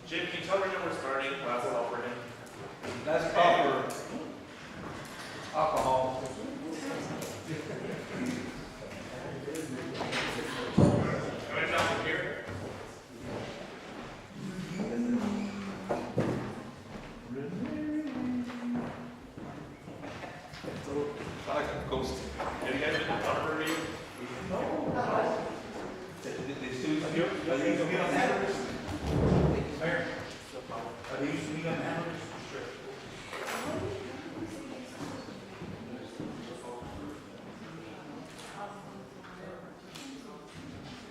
Jim, can you tell me when we're starting? Last call for him. Last call for alcohol. Coming down from here. It's like a ghost. Have you guys been to Harvard Review? They still, are they used to be on hamburgers? Mayor? Are they used to be on hamburgers?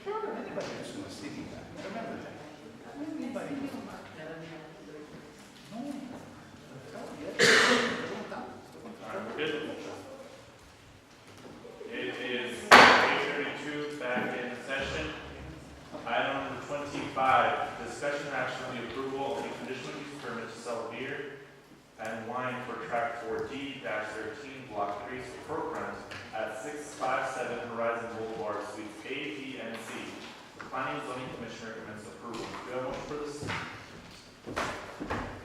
Anybody used to see that? I remember that. Anybody? No. Alright, good. It is 8:32, back in session. Item number 25, discussion and action on the approval of the conditional use permit to sell beer and wine for track 4D-13, block 3, support grant at 657 Horizon Boulevard, suites A, B, and C. The planning and zoning commission recommends approval. Do you have a motion for this?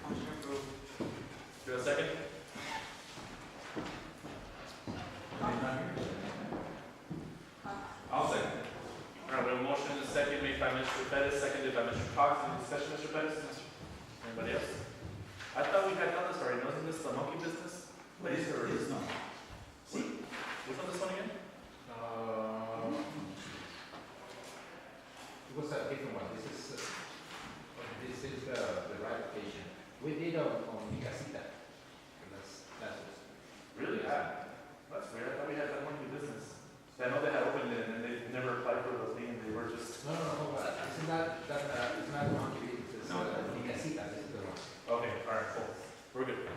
Motion approved. Do you have a second? I'll second. All right, we have a motion and a second made by Mr. Pettis, seconded by Mr. Cox. Any discussion, Mr. Pettis? Anybody else? I thought we had done this already. Wasn't this the monkey business? Place or? It's not. See? Which one this one again? It was a different one. This is the right occasion. We did on Mi Casita. That's it. Really? That's weird. I thought we had that monkey business. I know they had opened it and they never applied for the thing and they were just. No. It's not that. It's not monkey. It's Mi Casita. This is the one. Okay, all right, cool. We're good.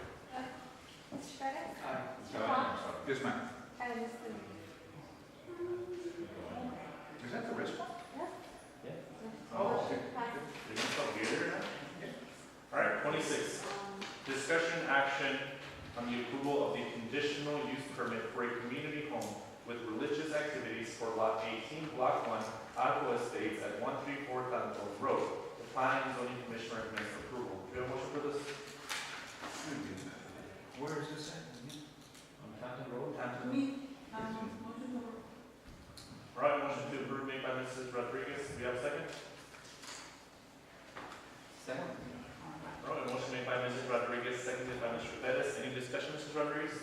Mr. Pettis? Aye. Yes, ma'am. And Mr. Is that the restaurant? Oh, okay. Did you spell beer there now? All right, 26. Discussion action on the approval of the conditional use permit for a community home with religious activities for lot 18, block 1, Agua Estates at 134 Tanto Road. The planning and zoning commission recommends approval. Do you have a motion for this? Where is this at? On Tanton Road? Tanton. Motion to All right, motion to approve made by Mrs. Rodriguez. Do we have a second? Second. All right, motion made by Mrs. Rodriguez, seconded by Mr. Pettis. Any discussion, Mrs. Rodriguez?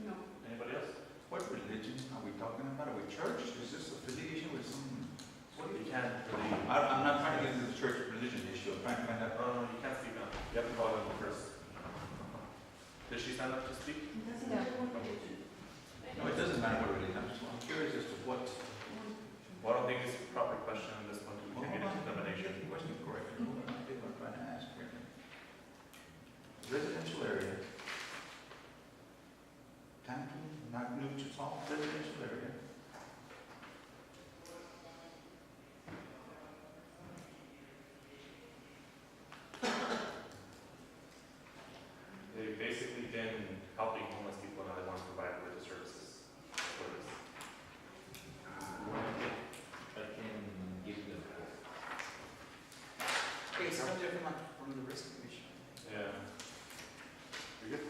No. Anybody else? What religion are we talking about? Are we church? Is this affiliation with some? What do you can't really? I'm not trying to get into the church religion issue. I'm trying to find out. No, you can't speak now. You have to call them first. Did she stand up to speak? No. No, it doesn't matter what religion. I'm curious as to what. Well, I don't think it's a proper question on this one. We can get into nomination. The question is correct. Hold on, I think I'm trying to ask right now. Residential area. Tanton, not New Chital, residential area. They've basically been helping homeless people and now they want to provide religious services for this. I can give you. Okay, it's no different from the risk commission. Yeah. You good?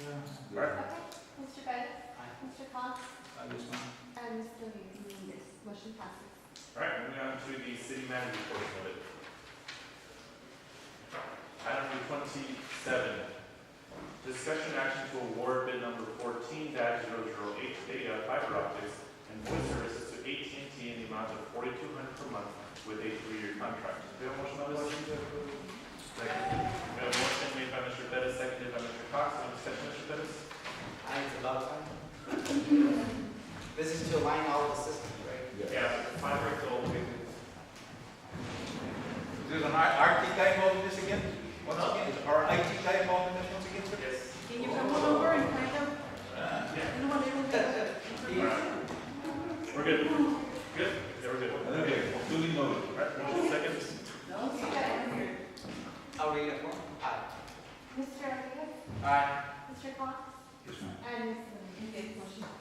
Yeah. Right. Okay. Mr. Pettis? Aye. Mr. Cox? Yes, ma'am. And Mr. Hernandez. Motion passes. All right, moving on to the city manager portion of it. Item number 27. Discussion action to award bid number 14-008 data fiber optics and voice services to AT&T in the amount of $4,200 per month with a 3-year contract. Do you have a motion on this? We have a motion made by Mr. Pettis, seconded by Mr. Cox. Any discussion, Mr. Pettis? Aye, it's about time. This is to align all the systems, right? Yeah, fiber to all. Is there an RT guy involved in this again? Once again, is our IT guy involved in this once again, sir? Yes. Can you come on over and find out? Yeah. Anyone able to? All right. We're good. Good? Yeah, we're good. Okay, duly noted. All right, motion second. Mr. Pettis? I'll read it for Aye. Mr. Rodriguez? Aye. Mr. Cox? Yes, ma'am. And Mr. Hernandez. Motion passes.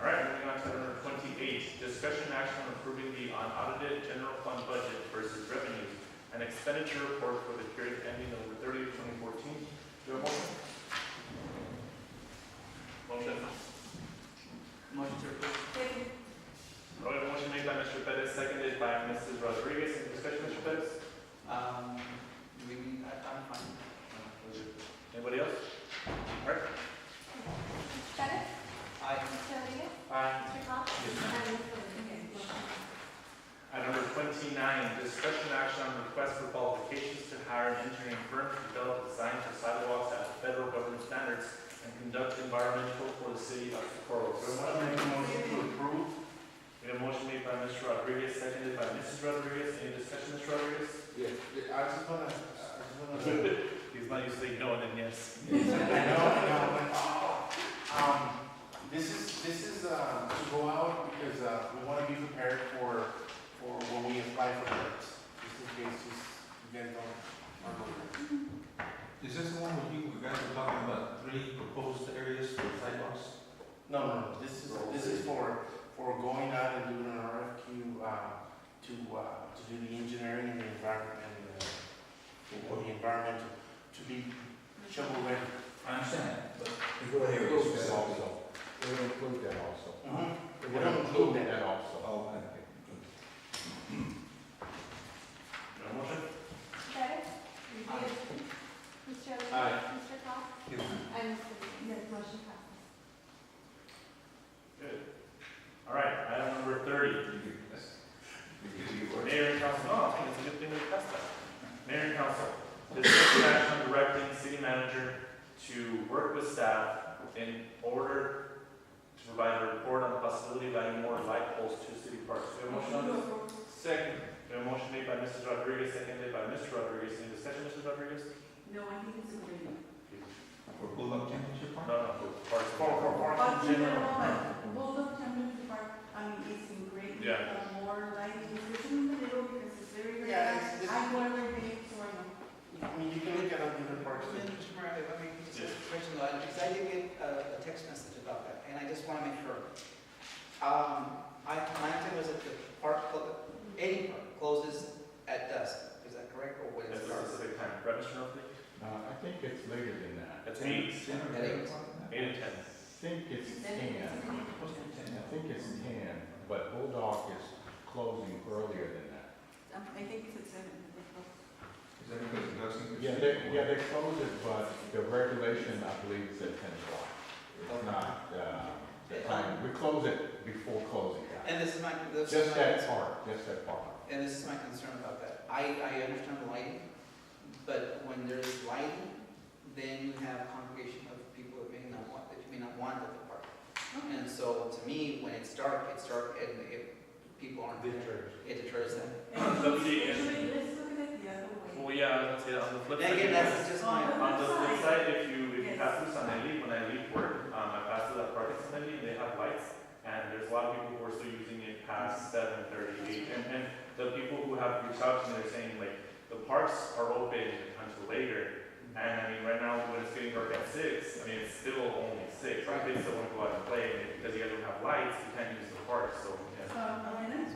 All right, moving on to item number 28, discussion action on approving the unaudited general fund budget versus revenues and expenditure report for the period ending November 30th, 2014. Do you have a motion? Motion. Motion to approve. Second. Okay, motion made by Mr. Pettis, seconded by Mrs. Rodriguez. Any discussion, Mr. Pettis? I'm fine. Anybody else? All right. Mr. Pettis? Aye. Mr. Rodriguez? Aye. Mr. Cox? Yes, And Ms. Rodriguez. Motion. Item number 29, discussion action on request for qualifications to hire an engineering firm to develop design for sidewalks at federal government standards and conduct environmental for the city of Socorro. Do I have a motion to approve? We have a motion made by Mr. Rodriguez, seconded by Mrs. Rodriguez. Any discussion, Mr. Rodriguez? Yeah, I just wanna. He's not used to saying no and then yes. This is to go out because we want to be prepared for when we apply for grants, just in case you guys don't go there. Is this the one where you guys were talking about 3 proposed areas for sidewalks? No, this is for going out and doing an RFQ to do the engineering and the environment or the environmental to be shovel ready. I understand, but It will include that also. It will include that also. It We will don't include that. also. oh, okay. Do I have a motion? Mr. Pettis? Yes. Mr. Rodriguez? Aye. Mr. Cox? Yes, ma'am. And Ms. Rodriguez. Yes, motion passes. Good. All right, item number 30. Mayor and council, no, I think it's a good thing we passed that. Mayor and council, discussion action on directing city manager to work with staff in order to provide a report on the possibility of adding more light poles to city parks. Do we have a motion on this? Second. We have a motion made by Mrs. Rodriguez, seconded by Mr. Rodriguez. Any discussion, Mrs. Rodriguez? No, I think it's a great idea. For Bulldog Championship Park? No, parks. For But in general, but Bulldog Championship Park, I mean, it's in great, Yeah. more lighting, especially in the middle, because it's very, very Yeah, dark. it's- I go every day, so I know. I mean, you can look at different parts. Mr. Mayor, if I may just Yes. mention that, because I did get a text message about that, and I just want to make sure. My intent was that the park, any park closes at dusk, is that correct, or when That's it's a dark? specific time. Right, Mr. Murphy? I think it's later than that. That's 8. 10 or At 8. 8 and 10. I think it's 10. Supposed to be 10, I think it's 10, but Bulldog is closing earlier than that. I think it's at 7. Is that because it doesn't? They close it, but the regulation, I believe, is at 10 o'clock. It's not, the time, we close it before closing time. And this is my, Just that part, just that part. and this is my concern about that. I understand the lighting, but when there's lighting, then you have congregation of people that may not want at the park. And so to me, when it's dark, and if people aren't there, it deters them. Let's see, and- Actually, let's look at it the other way. Well, yeah, I was gonna say that on the flip Then side. again, that's just my, On the flip side, if you Yes. pass through Sunday, when I leave work, I pass through that park at Sunday, and they have lights, and there's a lot of people who are still using it past 7:30, 8, and the people who have reached out to me, they're saying, like, the parks are open until later, and I mean, right now, when it's getting dark at 6, I mean, it's still only 6, our kids still wanna go out and play, and because you guys don't have lights, you can't use the park, so, yeah. Elena,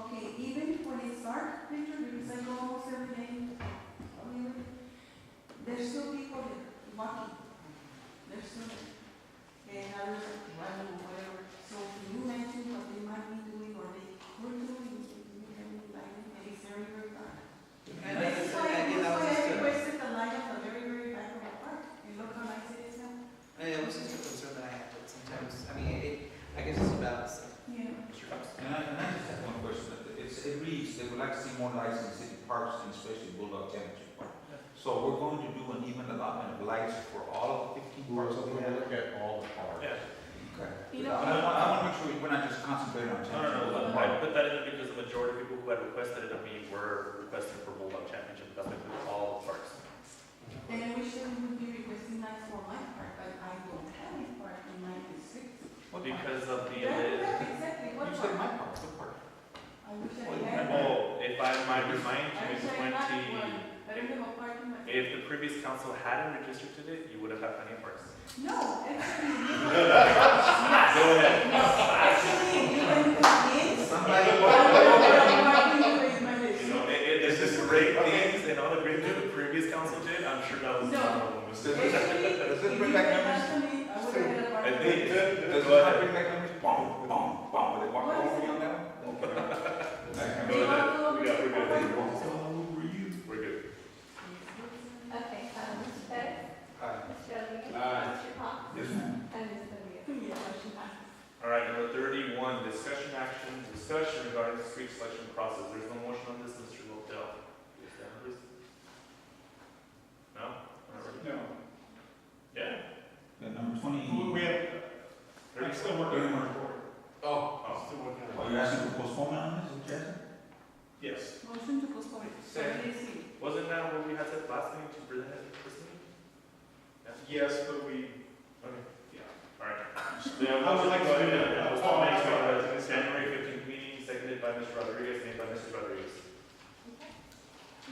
okay, even when it's dark, Victor, because I go almost every day, I mean, there's still people that walking. There's still, and others are running or whatever. So you mentioned what they might be doing or they could do, and it's very, very dark. and That's why I I requested the light at the very, very back of the park. You look how nice it is now. it was just a concern that I have, that sometimes, I mean, I guess it's about, Yeah. And I just have one question. It reads, they would like to see more lights in city parks and especially Bulldog Championship Park. So we're going to do an even allotment of lights for all of the 15 We'll parks that we have? look at all the parts. Yeah. Okay. You know, I want to make sure we're not just concentrating on No, Championship I Park. put that in there because the majority of people who had requested it of me were requesting for Bulldog Championship, that's like all the parks. and I wish that we would be requesting lights for my park, but I don't have a park in my district. Because of the, Exactly, what You said park? my park, what park? I wish I had. oh, if I might remind I you, wish I had 20, one. I don't have a park in my. if the previous council hadn't redistricted it, you would have had plenty of parks. No, actually, Go ahead. no, actually, even the kids. Somebody- I don't have a park in my You district. know, this is a great thing, previous council did, I'm sure that was No. one of them. Does Actually, this if bring you back had memories? asked me, I would have had a I party. think, Does go it ahead. bring back memories? Boom, boom, boom, they walk all over you now? Go Do you ahead. want to go We got, we're good. over? We're good. Okay, Mr. Perez? Aye. Mr. Rodriguez? Aye. Mr. Cox? Yes, ma'am. And Mr. Diaz? Yeah. Motion passes. All right, number 31, discussion regarding the street selection process. There's no motion on this, Mr. Lopel. Yes, ma'am, please. No? Not ready? No, Yeah? Yeah, number 20. we have, I'm still working on my report. Oh, Oh. still working Oh, on you're it. asking for postponement on this, Jason? Yes. Motion to postpone it. Second. Wasn't that what we had said last meeting to present it this meeting? Yes, but we, Okay. yeah. All right. I would like to do that. Postponement to the January 15th meeting, seconded by Mr. Rodriguez, made by Mr. Rodriguez. Okay.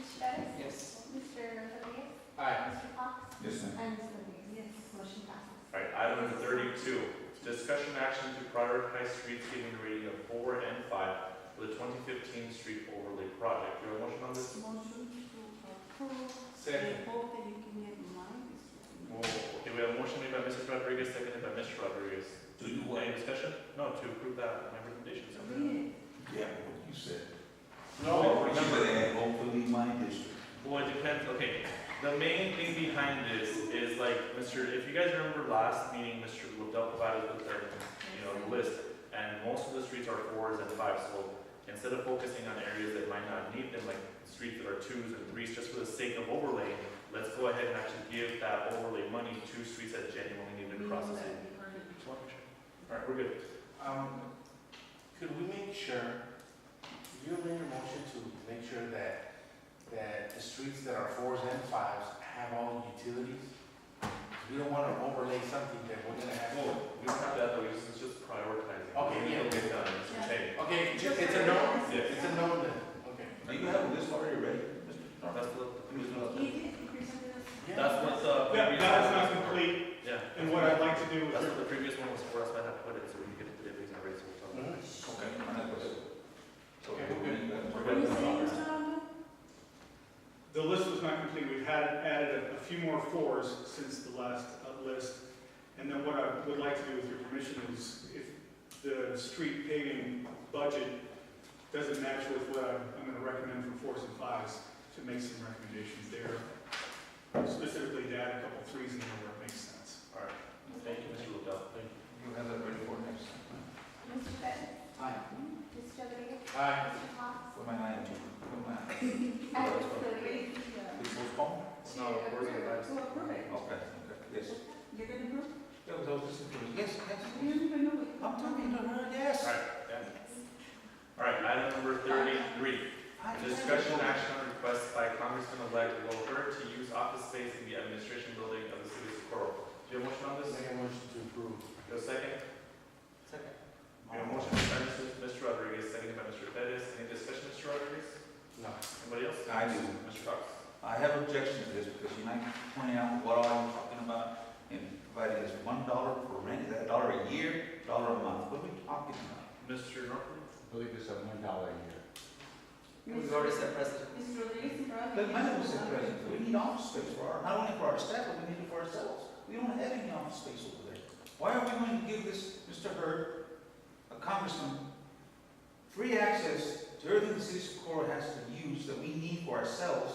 Mr. Perez? Yes. Mr. Rodriguez? Aye. Mr. Cox? Yes, ma'am. And Mr. Diaz? Yes. Motion passes. All right, item number 32, discussion action to prioritize streets giving a rating of 4 and 5 for the 2015 street overlay project. Do you have a motion on this? Motion to approve. Second. I hope that you can get mine. Okay, we have a motion made by Mrs. Rodriguez, seconded by Mr. Rodriguez. To do what? Any discussion? No, to approve that, my recommendations. Read it. Yeah, what you said. No, Remember that, hopefully my district. Well, it depends, okay, the main thing behind this is like, if you guys remember last meeting, Mr. Lobel provided with their, list, and most of the streets are 4s and 5s, so instead of focusing on areas that might not need them, like streets that are 2s and 3s, just for the sake of overlay, let's go ahead and actually give that overlay money to streets that genuinely need it across the city. Just want to make sure. All right, we're good. could we make sure, you made a motion to make sure that the streets that are 4s and 5s have all the utilities? We don't wanna overlay something that we're gonna have. Well, we don't have that though, it's just prioritizing. Okay, yeah. It'll get done, it's Yeah. okay. Okay, it's a no? Yes. It's a no then, okay. Now, you have a list already ready, Mr. That's the, He did, he presented us. that's what the. That previous is one not was for. complete, Yeah. and what I'd like to do is, That's what the previous one was for, that's why I had put it, so we could get the difference in rates. Mhm. Okay, I'm not gonna. So, Okay, we're good. good. What are you saying, Mr. Aldo? the list was not complete, we've added a few more 4s since the last list. And then what I would like to do with your permission is, if the street paving budget doesn't match with what I'm gonna recommend for 4s and 5s, to make some recommendations there. Specifically to add a couple 3s in there where it makes sense. All right, thank you, Mr. Lopel. Thank you. You have that ready for next time. Mr. Perez? Aye. Mr. Rodriguez? Aye. Mr. Cox? For my eye, for my eye. And Mr. Diaz? It's postponed? No, where's the rest? To approve it. Okay, yes. You're gonna approve? Yeah, because I was listening to this. Yes, yes. You don't even know it. I'm talking to her, yes. All right, yeah. All right, item number 33, discussion action on request by Congressman-elect Loher to use office space in the administration building of the city of Socorro. Do you have a motion on this? Make a motion to approve. Do you have a second? Second. We have a motion by Mr. Rodriguez, seconded by Mr. Pettis. Any discussion, Mr. Rodriguez? No. Anybody else? I do. Mr. Cox? I have objection to this because you might point out what all I'm talking about and providing this $1 for rent, is that $1 a year, $1 a month? What are we talking about? Mr. Norford? I believe it's a $1 a year. We've already set precedent. Mr. Rodriguez, Mr. Aldo. But my name is President, we need office space for our, not only for our staff, but we need it for ourselves. We don't have any office space over there. Why are we going to give this Mr. Hurd, a congressman, free access to everything the city of Socorro has to use that we need for ourselves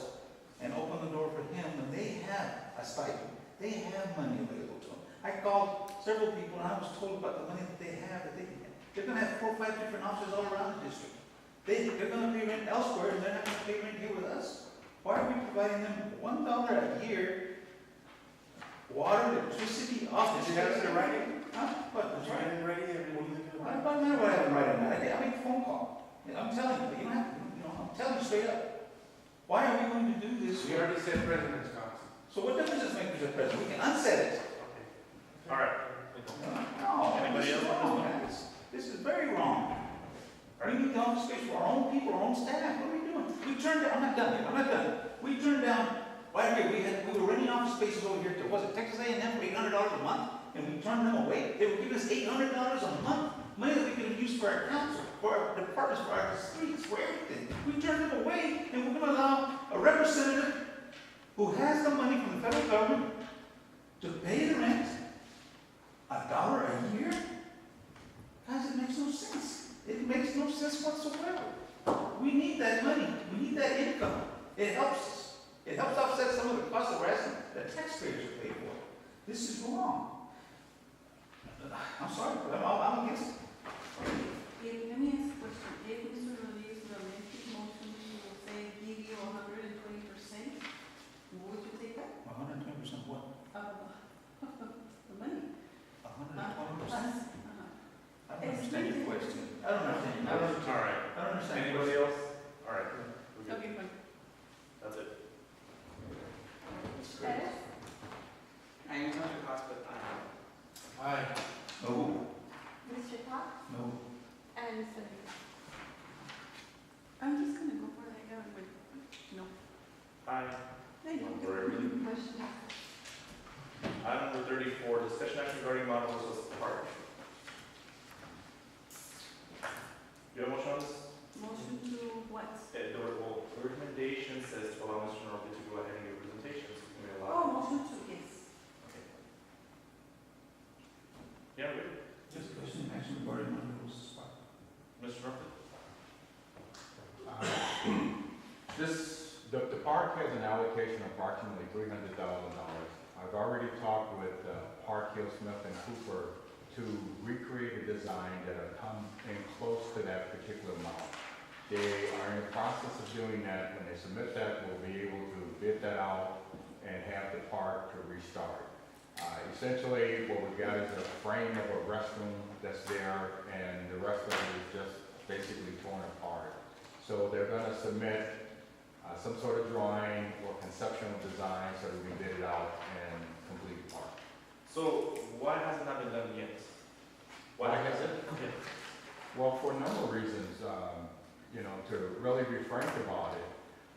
and open the door for him when they have a stipend? They have money available to them. I called several people and I was told about the money that they have, they're going to have 4 or 5 different offices all around the district. They're going to pay rent elsewhere and they're not going to pay rent here with us. Why are we providing them $1 a year, water, electricity, office? Did you have it in writing? Huh? What? Did you have it in writing? Everyone look at it? It doesn't matter what I have in writing. I make a phone call. I'm telling you, you don't have to, I'm telling you straight up. Why are we going to do this? We already said President's Council. So what difference does it make, Mr. President? We can unset it. All right. No, Anybody this is else? wrong. This is very wrong. We need the office space for our own people, our own staff. What are we doing? We turned down, I'm not done yet, I'm not done. We turned down, right here, we were renting office spaces over here to, was it Texas A&M for $800 a month? And we turned them away. They were giving us $800 a month, money that we could have used for our council, for our departments, for our streets, for everything. We turned them away, and we're gonna allow a representative who has the money from the federal government to pay the rent, $1 a year? Guys, it makes no sense. It makes no sense whatsoever. We need that money. We need that income. It helps us. It helps offset some of the costs that we're asking the taxpayers to pay for. This is wrong. I'm sorry, but I'm against it. Let me ask a question. If Mr. Rodriguez will amend his motion to say give you 120%, would you take that? 120% what? The money. 120%? Uh-huh. I don't understand your question. I don't understand. All right. I don't understand. Anybody else? All right. We're good. Okay, fine. That's it. Pettis, I am Mr. Costa, but Aye. No. Mr. Cox, No. and Mr. Rodriguez. I'm just gonna go for that guy, but no. Aye. Thank you. Motion Item number 34, discussion action regarding Mount Elizabeth Park. You have a motion on this? Motion to what? The recommendation says to allow Mr. Norwood to go ahead and give presentations. Can we Oh, allow? motion to, yes. Okay. Yeah, good. Just a question, action regarding money rules. Mr. Norwood? The park has an allocation of approximately $300,000. I've already talked with Park Hill, Smith and Cooper to recreate a design that'll come in close to that particular amount. They are in the process of doing that. When they submit that, we'll be able to bid that out and have the park to restart. Essentially, what we've got is a frame of a restroom that's there, and the rest of it is just basically torn apart. So they're gonna submit some sort of drawing or conceptual design so that we can bid it out and complete the park. So why hasn't that been done yet? Why has it? Yeah. Well, for a number of reasons, to really be frank about it,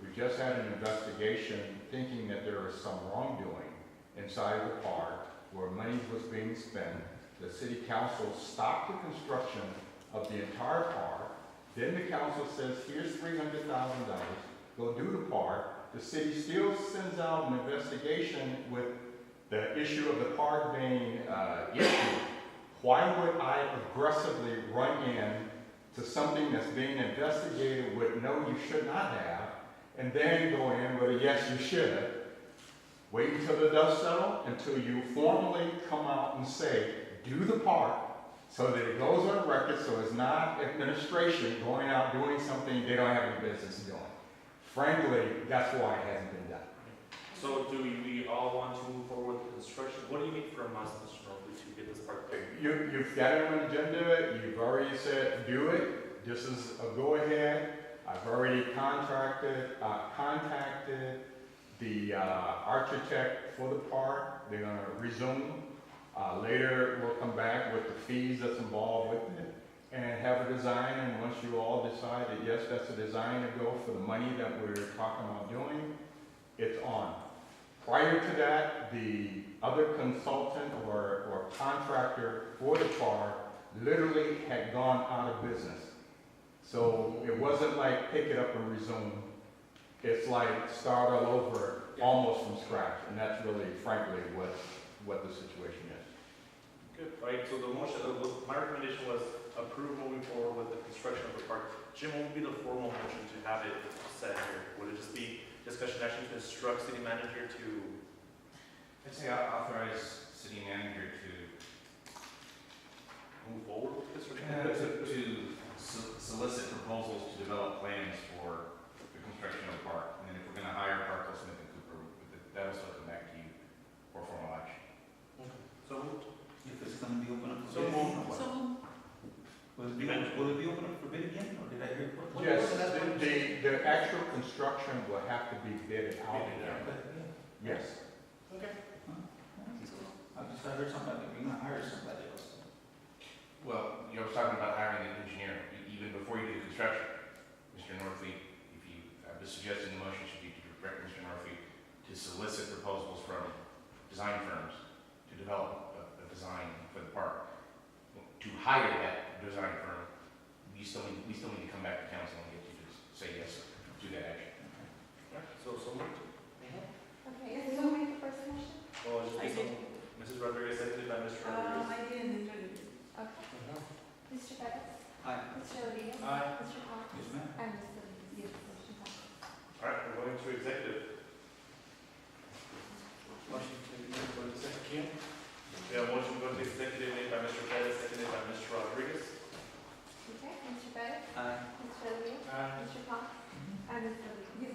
we just had an investigation thinking that there was some wrongdoing inside the park where money was being spent. The city council stopped the construction of the entire park. Then the council says, here's $300,000, go do the park. The city still sends out an investigation with the issue of the park being issued. Why would I aggressively run in to something that's being investigated with no, you should not have, and then go in with a yes, you should? Wait until the dust settles, until you formally come out and say, do the park, so that it goes on record, so it's not administration going out doing something they don't have any business doing. Frankly, that's why it hasn't been done. So do we all want to move forward with the construction? What do you need from us, Mr. Norwood, to get this park built? You've got it on the agenda, you've already said do it, this is a go-ahead. I've already contacted the architect for the park. They're gonna resume. Later, we'll come back with the fees that's involved with it and have a design, and once you all decide that yes, that's a design to go for the money that we're talking about doing, it's on. Prior to that, the other consultant or contractor for the park literally had gone out of business. So it wasn't like pick it up and resume. It's like start all over, almost from scratch, and that's really, frankly, what the situation is. Good, right, so the motion, my recommendation was approve moving forward with the construction of the park. Jim, what would be the formal motion to have it set here? Would it just be discussion action to instruct city manager to? I'd say authorize city manager to Move forward with this? solicit proposals to develop plans for the construction of the park. And then if we're gonna hire Park Hill, Smith and Cooper, that'll start come back to you for formal action. So moved. If it's gonna be open up for So bid again, or moved. what? Will it be open up for bid again, or did I hear? Yes, the actual construction will have to be bidded out. Yes. Okay. I just heard somebody, we're gonna hire somebody else. Well, I was talking about hiring an engineer, even before you do the construction. Mr. Northleaf, I'm just suggesting the motion should be to direct Mr. Northleaf to solicit proposals from design firms to develop a design for the park. To hire that design firm, we still need to come back to council and get you to say yes to that action. So moved. Okay, Mr. Cox? And Mr. Lee? Yes,